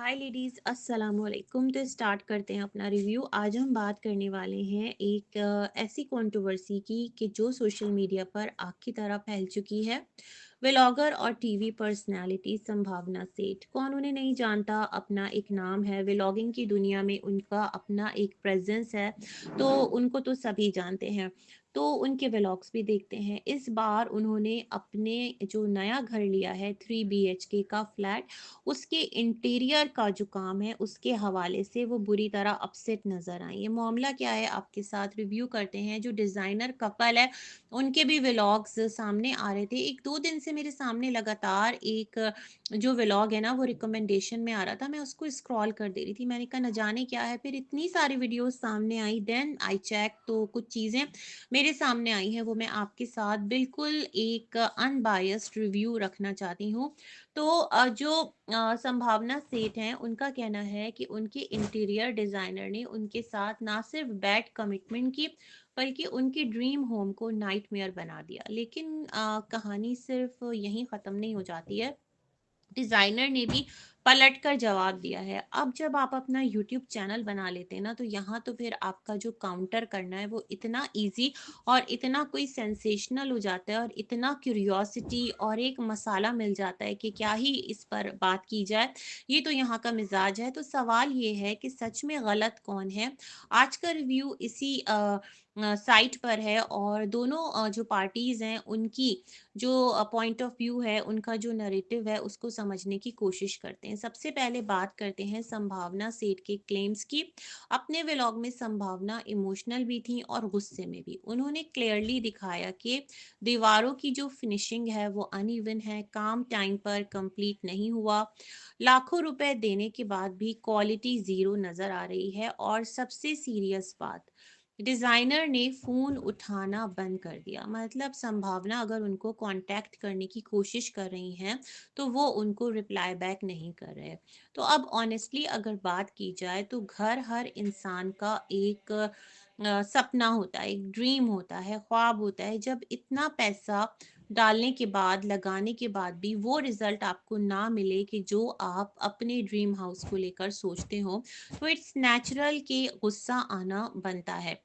हाय ladies, अस्सलाम वालेकुम। तो स्टार्ट करते हैं अपना रिव्यू। आज हम बात करने वाले हैं एक ऐसी कंट्रोवर्सी की कि जो सोशल मीडिया पर आग की तरह फैल चुकी है। व्लॉगर और टीवी पर्सनालिटी संभावना सेठ, कौन उन्हें नहीं जानता। अपना एक नाम है, व्लॉगिंग की दुनिया में उनका अपना एक प्रेजेंस है, तो उनको तो सभी जानते हैं। तो उनके व्लॉग्स भी देखते हैं। इस बार उन्होंने अपने जो नया घर लिया है 3 BHK का फ्लैट, उसके इंटीरियर का जो काम है उसके हवाले से वो बुरी तरह अपसेट नज़र आई। ये मामला क्या है आपके साथ रिव्यू करते हैं। जो डिज़ाइनर कपल है उनके भी व्लॉग्स सामने आ रहे थे। 1-2 दिन से मेरे सामने लगातार एक जो व्लॉग है ना वो रिकमेंडेशन में आ रहा था। मैं उसको स्क्रॉल कर दे रही थी। मैंने कहा न जाने क्या है, फिर इतनी सारी वीडियोज़ सामने आई, देन आई चेक तो कुछ चीज़ें मेरे सामने आई हैं। वो मैं आपके साथ बिल्कुल एक अनबायस्ड रिव्यू रखना चाहती हूँ। तो जो संभावना सेठ हैं उनका कहना है कि उनके इंटीरियर डिज़ाइनर ने उनके साथ ना सिर्फ बैड कमिटमेंट की, बल्कि उनकी ड्रीम होम को नाइटमेयर बना दिया। लेकिन कहानी सिर्फ यहीं ख़त्म नहीं हो जाती है। डिज़ाइनर ने भी पलटकर जवाब दिया है। अब जब आप अपना यूट्यूब चैनल बना लेते हैं ना, तो यहाँ तो फिर आपका जो काउंटर करना है वो इतना ईज़ी और इतना कोई सेंसेशनल हो जाता है और इतना क्यूरियोसिटी और एक मसाला मिल जाता है कि क्या ही इस पर बात की जाए। ये तो यहाँ का मिज़ाज है। तो सवाल ये है कि सच में गलत कौन है? आज का रिव्यू इसी साइट पर है और दोनों जो पार्टीज़ हैं उनकी जो पॉइंट ऑफ व्यू है, उनका जो नैरेटिव है, उसको समझने की कोशिश करते हैं। सबसे पहले बात करते हैं संभावना सेठ के क्लेम्स की। अपने व्लॉग में संभावना इमोशनल भी थी और गुस्से में भी। उन्होंने क्लियरली दिखाया कि दीवारों की जो फिनिशिंग है वो अनइवन है, काम टाइम पर कंप्लीट नहीं हुआ, लाखों रुपए देने के बाद भी क्वालिटी ज़ीरो नज़र आ रही है और सबसे सीरियस बात, डिज़ाइनर ने फ़ोन उठाना बंद कर दिया। मतलब संभावना अगर उनको कॉन्टैक्ट करने की कोशिश कर रही हैं, तो वो उनको रिप्लाई बैक नहीं कर रहे। तो अब ऑनेस्टली अगर बात की जाए तो घर हर इंसान का एक सपना होता है, एक ड्रीम होता है, ख्वाब होता है। जब इतना पैसा डालने के बाद, लगाने के बाद भी वो रिज़ल्ट आपको ना मिले कि जो आप अपने ड्रीम हाउस को लेकर सोचते हो, तो इट्स नेचुरल कि गुस्सा आना बनता है।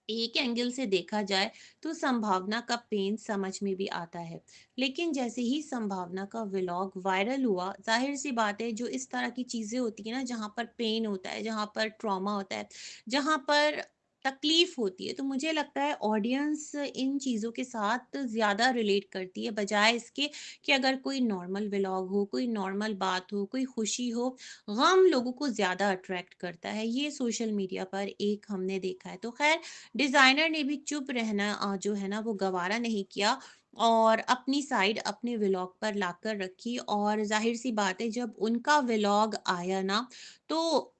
एक एंगल से देखा जाए तो संभावना का पेन समझ में भी आता है। लेकिन जैसे ही संभावना का व्लॉग वायरल हुआ, जाहिर सी बात है जो इस तरह की चीजें होती है ना, जहाँ पर पेन होता है, जहाँ पर ट्रॉमा होता है, जहाँ पर तकलीफ होती है, तो मुझे लगता है ऑडियंस इन चीज़ों के साथ ज़्यादा रिलेट करती है, बजाय इसके कि अगर कोई नॉर्मल व्लॉग हो, कोई नॉर्मल बात हो, कोई खुशी हो। गम लोगों को ज़्यादा अट्रैक्ट करता है, ये सोशल मीडिया पर एक हमने देखा है। तो खैर, डिज़ाइनर ने भी चुप रहना जो है ना वो गवारा नहीं किया और अपनी साइड अपने व्लॉग पर लाकर रखी। और ज़ाहिर सी बात है जब उनका व्लॉग आया ना, तो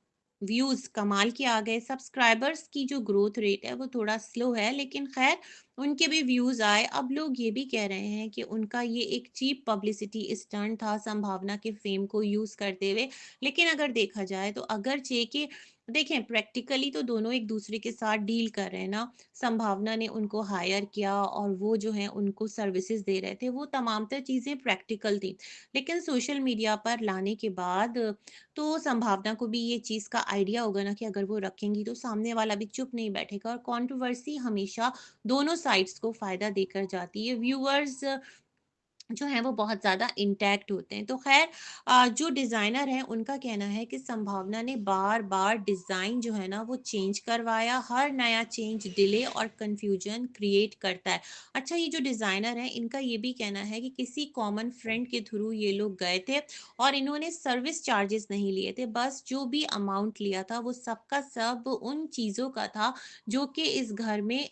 व्यूज़ कमाल के आ गए। सब्सक्राइबर्स की जो ग्रोथ रेट है वो थोड़ा स्लो है, लेकिन खैर उनके भी व्यूज़ आए। अब लोग ये भी कह रहे हैं कि उनका ये एक चीप पब्लिसिटी स्टंट था संभावना के फेम को यूज़ करते हुए। लेकिन अगर देखा जाए तो अगरचे कि देखें प्रैक्टिकली तो दोनों एक दूसरे के साथ डील कर रहे हैं ना। संभावना ने उनको हायर किया और वो जो है उनको सर्विसेज दे रहे थे, वो तमाम तर चीज़ें प्रैक्टिकल थी। लेकिन सोशल मीडिया पर लाने के बाद तो संभावना को भी ये चीज़ का आइडिया होगा ना कि अगर वो रखेंगी तो सामने वाला भी चुप नहीं बैठेगा। और कंट्रोवर्सी हमेशा दोनों साइड्स को फ़ायदा देकर जाती है। व्यूअर्स जो हैं वो बहुत ज़्यादा इंटैक्ट होते हैं। तो ख़ैर जो डिज़ाइनर हैं उनका कहना है कि संभावना ने बार-बार डिज़ाइन जो है ना वो चेंज करवाया। हर नया चेंज डिले और कन्फ्यूजन क्रिएट करता है। अच्छा, ये जो डिज़ाइनर हैं इनका ये भी कहना है कि किसी कॉमन फ्रेंड के थ्रू ये लोग गए थे और इन्होंने सर्विस चार्जेस नहीं लिए थे। बस जो भी अमाउंट लिया था वो सब का सब उन चीज़ों का था जो कि इस घर में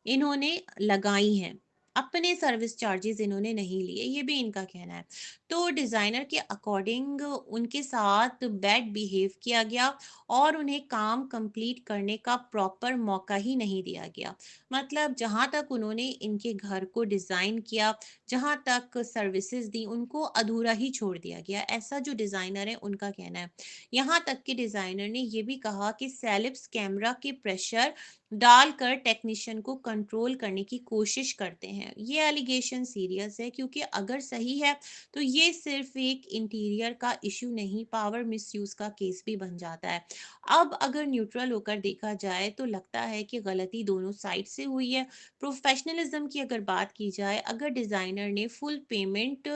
इन्होंने लगाई हैं। अपने सर्विस चार्जेस इन्होंने नहीं लिए, ये भी इनका कहना है। तो डिज़ाइनर के अकॉर्डिंग उनके साथ बैड बिहेव किया गया और उन्हें काम कंप्लीट करने का प्रॉपर मौका ही नहीं दिया गया। मतलब जहाँ तक उन्होंने इनके घर को डिज़ाइन किया, जहाँ तक सर्विसेज़ दी उनको अधूरा ही छोड़ दिया गया, ऐसा जो डिज़ाइनर है उनका कहना है। यहाँ तक कि डिज़ाइनर ने ये भी कहा कि सेलेब्स कैमरा के प्रेशर डालकर टेक्नीशियन को कंट्रोल करने की कोशिश करते हैं। ये एलिगेशन सीरियस है क्योंकि अगर सही है तो ये सिर्फ एक इंटीरियर का इश्यू नहीं, पावर मिसयूज़ का केस भी बन जाता है। अब अगर न्यूट्रल होकर देखा जाए तो लगता है कि गलती दोनों साइड से हुई है। प्रोफेशनलिज्म की अगर बात की जाए, अगर डिज़ाइनर ने फुल पेमेंट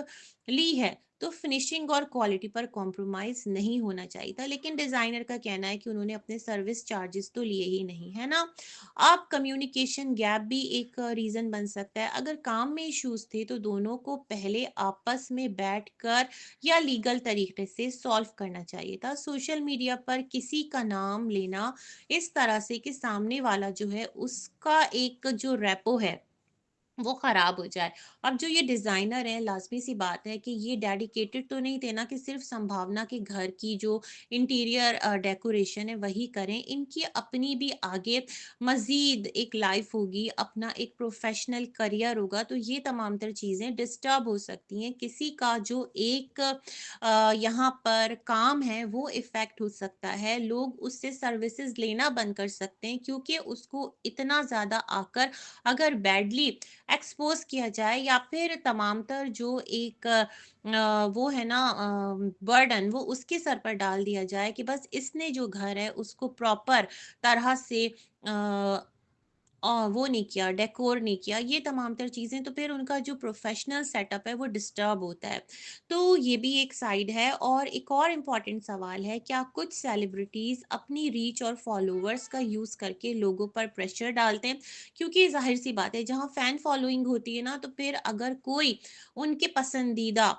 ली है तो फिनिशिंग और क्वालिटी पर कॉम्प्रोमाइज़ नहीं होना चाहिए था। लेकिन डिज़ाइनर का कहना है कि उन्होंने अपने सर्विस चार्जेस तो लिए ही नहीं, है ना? अब कम्युनिकेशन गैप भी एक रीज़न बन सकता है। अगर काम में इश्यूज़ थे तो दोनों को पहले आपस में बैठकर या लीगल तरीके से सॉल्व करना चाहिए था। सोशल मीडिया पर किसी का नाम लेना इस तरह से कि सामने वाला जो है उसका एक जो रेपो है वो खराब हो जाए। अब जो ये डिज़ाइनर हैं, लाज़मी सी बात है कि ये डेडिकेटेड तो नहीं थे ना कि सिर्फ़ संभावना के घर की जो इंटीरियर डेकोरेशन है वही करें। इनकी अपनी भी आगे मज़ीद एक लाइफ़ होगी, अपना एक प्रोफ़ेशनल करियर होगा, तो ये तमाम तर चीज़ें डिस्टर्ब हो सकती हैं। किसी का जो एक यहाँ पर काम है वो इफ़ेक्ट हो सकता है। लोग उससे सर्विसेज़ लेना बंद कर सकते हैं क्योंकि उसको इतना ज़्यादा आकर अगर बैडली एक्सपोज़ किया जाए या फिर तमामतर जो एक वो है ना बर्डन वो उसके सर पर डाल दिया जाए कि बस इसने जो घर है उसको प्रॉपर तरह से वो नहीं किया, डेकोर नहीं किया, ये तमाम तर चीज़ें तो फिर उनका जो प्रोफ़ेशनल सेटअप है वो डिस्टर्ब होता है। तो ये भी एक साइड है और एक और इम्पोर्टेंट सवाल है, क्या कुछ सेलिब्रिटीज़ अपनी रीच और फ़ॉलोवर्स का यूज़ करके लोगों पर प्रेशर डालते हैं? क्योंकि ज़ाहिर-सी बात है जहाँ फ़ैन फ़ॉलोइंग होती है ना तो फिर अगर कोई उनके पसंदीदा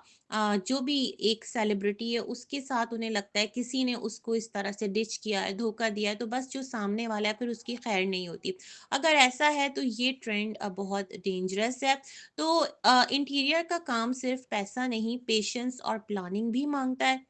जो भी एक सेलिब्रिटी है उसके साथ उन्हें लगता है किसी ने उसको इस तरह से डिच किया है, धोखा दिया है, तो बस जो सामने वाला है फिर उसकी खैर नहीं होती। अगर ऐसा है तो ये ट्रेंड बहुत डेंजरस है। तो इंटीरियर का काम सिर्फ पैसा नहीं, पेशेंस और प्लानिंग भी माँगता है।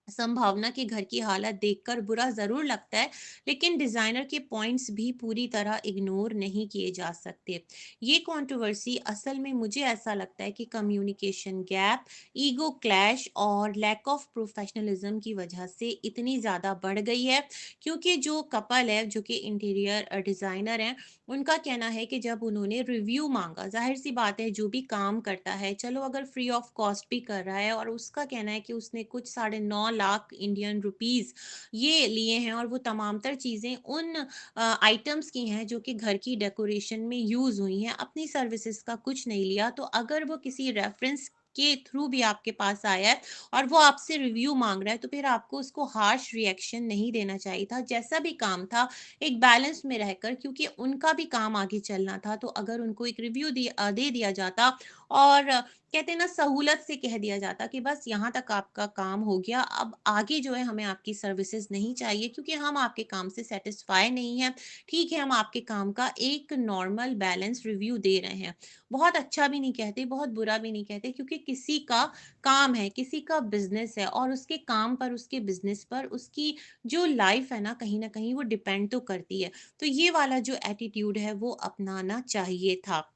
संभावना के घर की हालत देखकर बुरा ज़रूर लगता है, लेकिन डिज़ाइनर के पॉइंट्स भी पूरी तरह इग्नोर नहीं किए जा सकते। ये कंट्रोवर्सी असल में मुझे ऐसा लगता है कि कम्युनिकेशन गैप, ईगो क्लैश और लैक ऑफ प्रोफेशनलिज्म की वजह से इतनी ज़्यादा बढ़ गई है, क्योंकि जो कपल है, जो कि इंटीरियर डिज़ाइनर हैं, उनका कहना है कि जब उन्होंने रिव्यू माँगा, ज़ाहिर-सी बात है जो भी काम करता है, चलो अगर फ्री ऑफ कॉस्ट भी कर रहा है और उसका कहना है कि उसने कुछ साढ़े 9 लाख इंडियन रुपीज़ ये लिए हैं और वो तमाम तर चीज़ें उन आइटम्स की हैं जो कि घर की डेकोरेशन में यूज़ हुई हैं, अपनी सर्विसेज़ का कुछ नहीं लिया। तो अगर वो किसी रेफ़रेंस के थ्रू भी आपके पास आया है और वो आपसे रिव्यू माँग रहा है, तो फिर आपको उसको हार्श रिएक्शन नहीं देना चाहिए था। जैसा भी काम था, एक बैलेंस में रहकर, क्योंकि उनका भी काम आगे चलना था, तो अगर उनको एक रिव्यू दे दिया जाता और कहते हैं ना सहूलत से कह दिया जाता कि बस यहाँ तक आपका काम हो गया, अब आगे जो है हमें आपकी सर्विसेज़ नहीं चाहिए क्योंकि हम आपके काम से सैटिस्फाई नहीं हैं। ठीक है, हम आपके काम का एक नॉर्मल बैलेंस रिव्यू दे रहे हैं। बहुत अच्छा भी नहीं कहते, बहुत बुरा भी नहीं कहते, क्योंकि किसी का काम है, किसी का बिज़नेस है और उसके काम पर, उसके बिज़नेस पर उसकी जो लाइफ़ है ना, कहीं न कहीं वो डिपेंड तो करती है। तो ये वाला जो एटीट्यूड है वो अपनाना चाहिए था।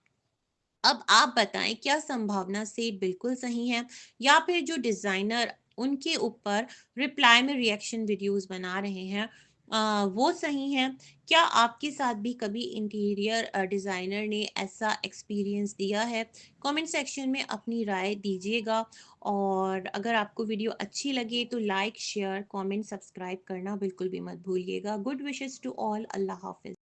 अब आप बताएँ, क्या संभावना से बिल्कुल सही है या फिर जो डिज़ाइनर उनके ऊपर रिप्लाई में रिएक्शन वीडियोज़ बना रहे हैं वो सही हैं? क्या आपके साथ भी कभी इंटीरियर डिज़ाइनर ने ऐसा एक्सपीरियंस दिया है? कमेंट सेक्शन में अपनी राय दीजिएगा और अगर आपको वीडियो अच्छी लगे तो लाइक, शेयर, कमेंट, सब्सक्राइब करना बिल्कुल भी मत भूलिएगा। Good wishes to all. अल्लाह हाफ़िज़।